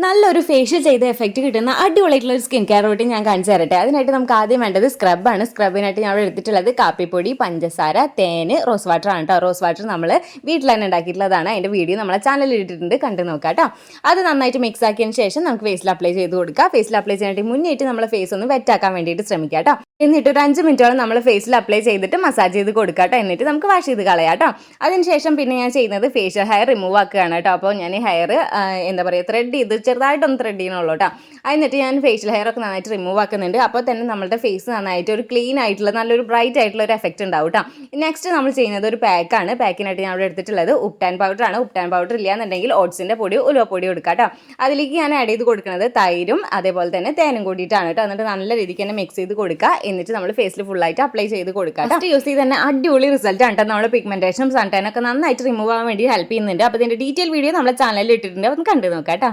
നല്ലൊരു ഫേഷ്യൽ ചെയ്ത എഫക്റ്റ് കിട്ടുന്ന അടിപൊളിയായിട്ടുള്ള ഒരു സ്കിൻ കെയർ റൂട്ടീൻ ഞാൻ കാണിച്ചു തരട്ടെ. അതിനായിട്ട് നമുക്ക് ആദ്യം വേണ്ടത് സ്ക്രബാണ്. സ്ക്രബിനായിട്ട് ഞാൻ എടുത്തിട്ടുള്ളത് കാപ്പിപ്പൊടി, പഞ്ചസാര, തേന്, റോസ് വാട്ടർ ആണ് കേട്ടോ. റോസ് വാട്ടർ നമ്മൾ വീട്ടിൽ തന്നെ ഉണ്ടാക്കിയിട്ടുള്ളതാണ്. അതിൻ്റെ വീഡിയോ നമ്മളെ ചാനലിൽ ഇട്ടിട്ടുണ്ട്, കണ്ടു നോക്കാം കേട്ടോ. അത് നന്നായിട്ട് മിക്സ് ആക്കിയതിന് ശേഷം നമുക്ക് ഫേസിൽ അപ്ലൈ ചെയ്ത് കൊടുക്കുക. ഫേസിൽ അപ്ലൈ ചെയ്യാനായിട്ട് മുന്നേറ്റ് നമ്മൾ ഫേസ് ഒന്ന് വെറ്റാക്കാൻ വേണ്ടിയിട്ട് ശ്രമിക്കുക കേട്ടോ. എന്നിട്ട് ഒരു 5 മിനിറ്റോളം നമ്മൾ ഫേസിൽ അപ്ലൈ ചെയ്തിട്ട് മസാജ് ചെയ്ത് കൊടുക്കുക കേട്ടോ. എന്നിട്ട് നമുക്ക് വാഷ് ചെയ്ത് കളയാം കേട്ടോ. അതിനുശേഷം പിന്നെ ഞാൻ ചെയ്യുന്നത് ഫേഷ്യൽ ഹെയർ റിമൂവ് ആക്കുകയാണ് കേട്ടോ. അപ്പോൾ ഞാൻ ഈ ഹെയർ എന്താ പറയുക, ത്രെഡ് ചെയ്ത് ചെറുതായിട്ടൊന്ന് ത്രെഡ് ചെയ്യണുള്ളൂ കേട്ടോ. എന്നിട്ട് ഞാൻ ഫേഷ്യൽ ഹെയർ ഒക്കെ നന്നായിട്ട് റിമൂവ് ആക്കുന്നുണ്ട്. അപ്പോൾ തന്നെ നമ്മുടെ ഫേസ് നന്നായിട്ട് ഒരു ക്ലീൻ ആയിട്ടുള്ള നല്ലൊരു ബ്രൈറ്റ് ആയിട്ടുള്ള ഒരു എഫക്റ്റ് ഉണ്ടാവും കേട്ടോ. നെക്സ്റ്റ് നമ്മൾ ചെയ്യുന്നത് ഒരു പാക്കാണ്. പാക്കിനായിട്ട് ഞാൻ അവിടെ എടുത്തിട്ടുള്ളത് ഉപ്ടാൻ പൗഡറാണ്. ഉപ്ടാൻ പൗഡർ ഇല്ലാന്നുണ്ടെങ്കിൽ ഓട്സിൻ്റെ പൊടിയോ ഉലുവപ്പൊടിയോ എടുക്കാം കേട്ടോ. അതിലേക്ക് ഞാൻ ആഡ് ചെയ്ത് കൊടുക്കുന്നത് തൈരും അതേപോലെ തന്നെ തേനും കൂടിയിട്ടാണ് കേട്ടോ. എന്നിട്ട് നല്ല രീതിക്ക് തന്നെ മിക്സ് ചെയ്ത് കൊടുക്കുക. എന്നിട്ട് നമ്മൾ ഫേസിൽ ഫുള്ളായിട്ട് അപ്ലൈ ചെയ്ത് കൊടുക്കുക. ഫസ്റ്റ് യൂസ് ചെയ്ത് തന്നെ അടിപൊളി റിസൾട്ട് ആണ് കേട്ടോ. നമ്മുടെ പിഗ്മെന്റേഷനും സൺടാനും ഒക്കെ നന്നായിട്ട് റിമൂവ് ആവാൻ വേണ്ടി ഹെൽപ്പ് ചെയ്യുന്നുണ്ട്. അപ്പോൾ ഇതിൻ്റെ ഡീറ്റെയിൽ വീഡിയോ നമ്മുടെ ചാനലിൽ ഇട്ടിട്ടുണ്ട്. ഒന്ന് കണ്ടു നോക്കാം കേട്ടോ.